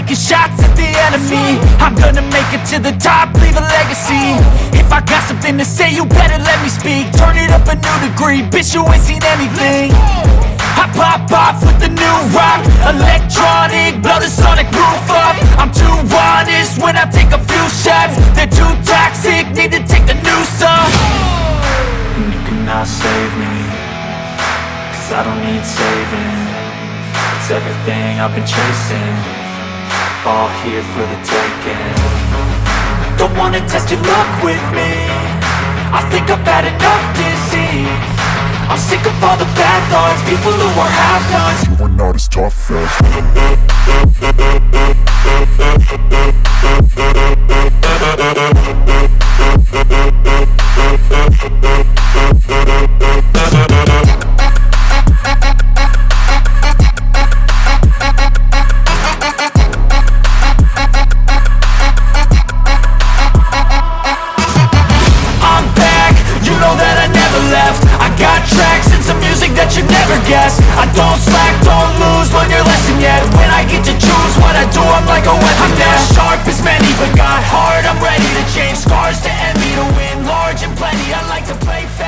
taking shots at the enemy. I'm gonna make it to the top, leave a legacy. If I got something to say, you better let me speak. Turn it up a new degree, bitch, you ain't seen anything. I pop off with the new rock, electronic, blow the sonic roof up. I'm too honest when I take a few shots. They're too toxic, need to take the noose off. And you cannot save me, cause I don't need saving. It's everything I've been chasing, all here for the taking. Don't wanna test your luck with me, I think I've had enough disease. I'm sick of all the bad thoughts, people who are half-nots. You are not as tough as I'm back, you know that I never left. I got tracks and some music that you never guessed. I don't slack, don't lose, learn your lesson yet. When I get to choose what I do, I'm like a weapon. I'm not sharp as many, but got heart, I'm ready to change. Scars to envy, to win large and plenty. I like to play fast.